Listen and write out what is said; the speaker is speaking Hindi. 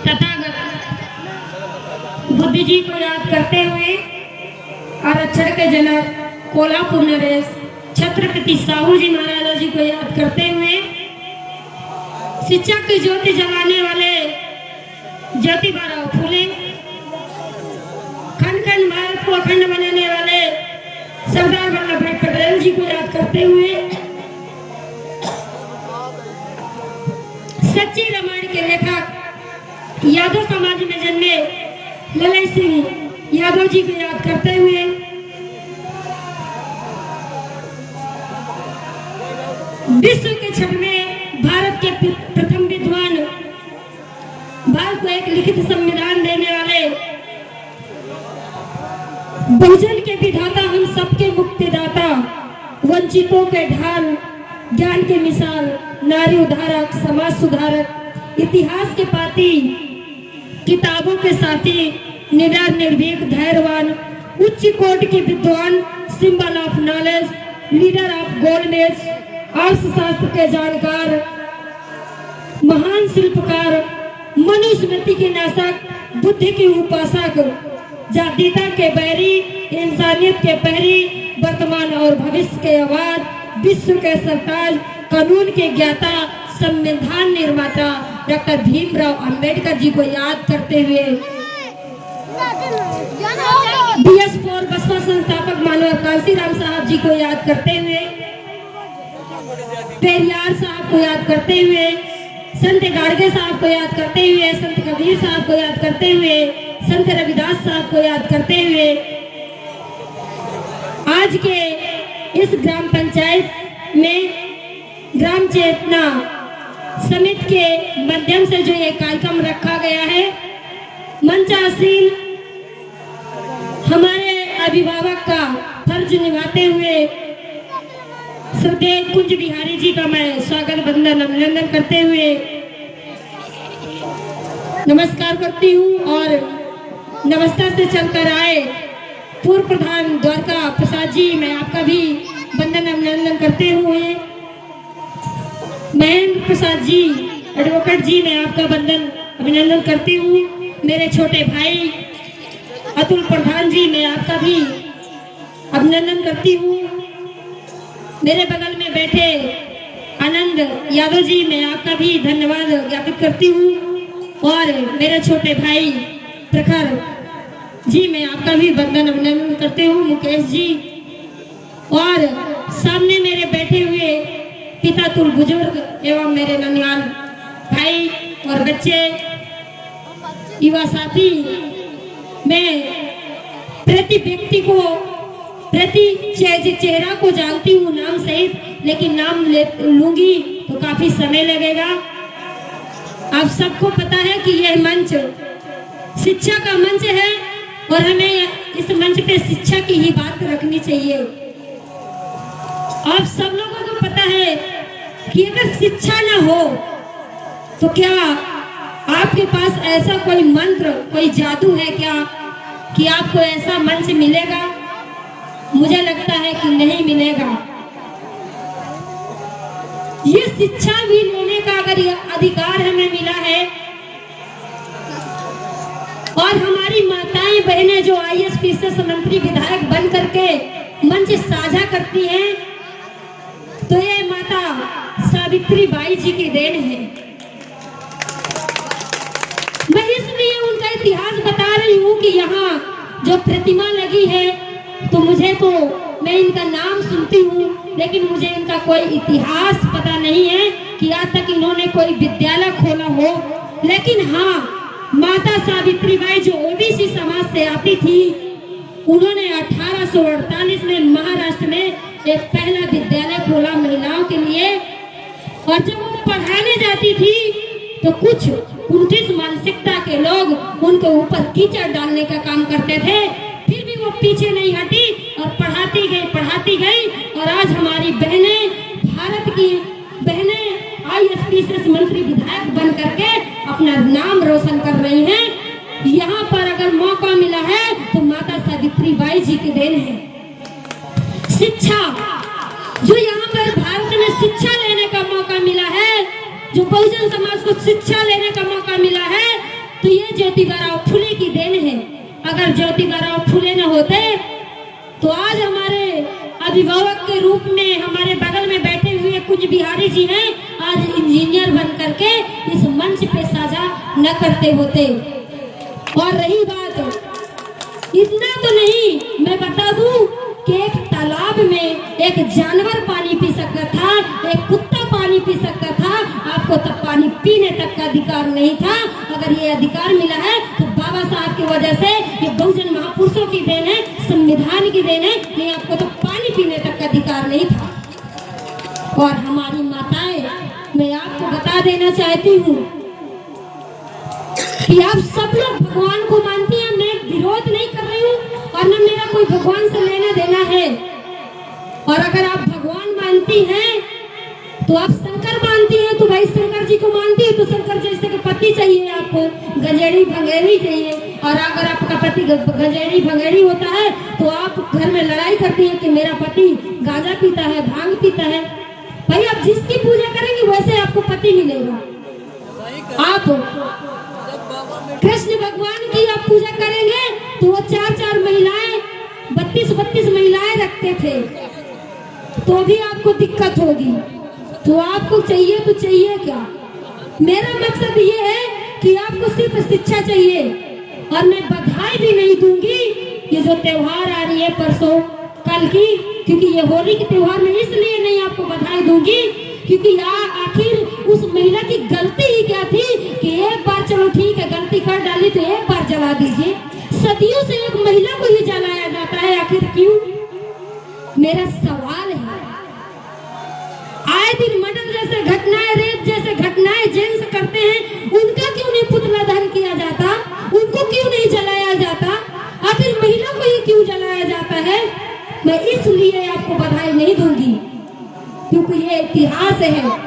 तथागत बुद्धि जी को याद करते हुए आरक्षण के जनक कोल्हापुर नरेश छत्रपति साहू जी महाराज जी को याद करते हुए शिक्षा की ज्योति जलाने वाले ज्योतिबा फूले, खंड खंड भारत को अखंड बनाने वाले सरदार वल्लभ भाई पटेल जी को याद करते हुए सच्ची रामायण के लेखक यादव समाज में जन्मे ललन सिंह यादव जी को याद करते हुए विश्व के छठ में भारत के प्रथम विद्वान, भारत को एक लिखित संविधान देने वाले, बहुजन के विधाता, हम सबके मुक्तिदाता, वंचितों के ढाल, ज्ञान के मिसाल, नारी उद्धारक, समाज सुधारक, इतिहास के पाती, किताबों के साथी, निडर निर्भीक धैर्यवान, उच्च कोटि के विद्वान, symbol of knowledge, leader of goldness, अर्थशास्त्र के जानकार, महान शिल्पकार, मनुस्मृति के नाशक, बुद्धि के उपासक, जातीयता के बैरी, इंसानियत के पहरी, वर्तमान और भविष्य के आवाज, विश्व के सरताज, कानून के ज्ञाता, संविधान निर्माता डॉक्टर भीमराव अंबेडकर जी को याद करते हुए BS4 बसपा संस्थापक मानव कांसीराम साहब जी को याद करते हुए, पेरियार साहब को याद करते हुए, संत गाड़गे साहब को याद करते हुए, संत कबीर साहब को याद करते हुए, संत रविदास साहब को याद करते हुए आज के इस ग्राम पंचायत में ग्राम चेतना समिति के माध्यम से जो ये कार्यक्रम रखा गया है, मंचासीन हमारे अभिभावक का फर्ज निभाते हुए श्रद्धेय कुंज बिहारी जी का मैं स्वागत वंदन अभिनंदन करते हुए नमस्कार करती हूँ और नमस्कार से चलकर आए पूर्व प्रधान द्वारका प्रसाद जी, मैं आपका भी वंदन अभिनंदन करते हुए महेंद्र प्रसाद जी एडवोकेट जी, मैं आपका वंदन अभिनंदन करती हूँ। मेरे छोटे भाई अतुल प्रधान जी, मैं आपका भी अभिनंदन करती हूँ। मेरे बगल में बैठे आनंद यादव जी, मैं आपका भी धन्यवाद ज्ञापित करती हूँ और मेरे छोटे भाई प्रखर जी, मैं आपका भी वंदन अभिनंदन करते हूँ। मुकेश जी और सामने मेरे बैठे हुए पिता तुल बुजुर्ग एवं मेरे नन्हाल भाई और बच्चे युवा साथी, मैं प्रति व्यक्ति को प्रति चेहरा को जानती हूँ नाम सहित, लेकिन नाम लूंगी तो काफी समय लगेगा। आप सबको पता है कि यह मंच शिक्षा का मंच है और हमें इस मंच पे शिक्षा की ही बात रखनी चाहिए। आप सब लोगों को पता है कि अगर शिक्षा ना हो तो क्या आपके पास ऐसा कोई मंत्र, कोई जादू है क्या कि आपको ऐसा मंच मिलेगा? मुझे लगता है कि नहीं मिलेगा। ये शिक्षा भी लेने का अगर अधिकार हमें मिला है और हमारी माताएं बहनें जो IAS PCS मंत्री विधायक बन करके मंच साझा करती हैं, तो ये माता सावित्री बाई जी की देन है। मैं इसलिए उनका इतिहास बता रही हूँ कि यहाँ जो प्रतिमा लगी है, तो मैं इनका नाम सुनती हूँ, लेकिन मुझे इनका कोई इतिहास पता नहीं है कि आज तक इन्होंने कोई विद्यालय खोला हो। लेकिन हाँ, माता सावित्री बाई जो OBC समाज से आती थी, उन्होंने 1848 में महाराष्ट्र में एक पहला विद्यालय खोला महिलाओं के लिए। और जब वो पढ़ाने जाती थी तो कुछ कुंठित मानसिकता के लोग उनके ऊपर कीचड़ डालने का काम करते थे, फिर भी वो पीछे नहीं हटी और पढ़ाती गई। और आज हमारी बहनें, भारत की बहनें IAS PCS मंत्री विधायक बन करके अपना नाम रोशन कर रही हैं। यहाँ पर अगर मौका मिला है तो माता सावित्री बाई जी की देन है। शिक्षा, जो यहाँ पर भारत में शिक्षा लेने का मौका मिला है, जो बहुजन समाज को शिक्षा लेने का मौका मिला है, तो ये ज्योतिबा फुले की देन है। अगर ज्योतिबा फुले न होते तो आज हमारे अभिभावक के रूप में हमारे बगल में बैठे हुए कुछ बिहारी जी हैं, आज इंजीनियर बन करके इस मंच पे साझा न करते होते। और रही बात, इतना तो नहीं, मैं बता दूं कि एक तालाब में एक जानवर पानी पी सकता था, एक कुत्ता पानी पी सकता था, आपको तब पानी पीने तक का अधिकार नहीं था। अगर ये अधिकार मिला है तो बाबा साहब की वजह से, ये बहुजन महापुरुषों की देन है, संविधान की देन है। नहीं, आपको तो पानी पीने तक का अधिकार नहीं था। और हमारी माताएं, मैं आपको बता देना चाहती हूँ कि आप सब लोग भगवान को मानती हैं, मैं विरोध नहीं कर रही हूँ और न मेरा कोई भगवान से लेना देना है। और अगर आप भगवान मानती हैं तो आप शंकर मानती हैं, तो भाई शंकर जी को मानती है तो शंकर जैसे का पति चाहिए आपको, गजेड़ी भंगेड़ी चाहिए। और अगर आपका पति गजेड़ी भंगेड़ी होता है तो आप घर में लड़ाई करती हैं कि मेरा पति गांजा पीता है, भांग पीता है। भाई आप जिसकी पूजा करेंगे वैसे आपको पति मिलेगा। आप कृष्ण भगवान की आप पूजा करेंगे तो वो 4-4 महिलाएं, 32-32 महिलाएं रखते थे, तो भी आपको दिक्कत होगी। तो आपको चाहिए तो चाहिए क्या? मेरा मकसद ये है कि आपको सिर्फ शिक्षा चाहिए। और मैं बधाई भी नहीं दूंगी ये जो त्योहार आ रही है परसों कल की, क्योंकि ये होली के त्योहार में इसलिए नहीं आपको बधाई दूंगी क्योंकि आखिर उस महिला की गलती ही क्या थी कि एक बार चलो ठीक है गलती कर डाली तो एक बार जला दीजिए। सदियों से एक महिला को ही जलाया जाता है, आखिर क्यों? मेरा सवाल है। आए दिन मर्डर जैसे घटनाएं, रेप जैसे घटनाएं जेंट्स करते हैं, उनका क्यों नहीं पुतला दहन किया जाता? उनको क्यों नहीं जलाया जाता? आखिर महिला को ही क्यों जलाया जाता है? मैं इसलिए आपको बधाई नहीं दूंगी क्योंकि ये इतिहास है।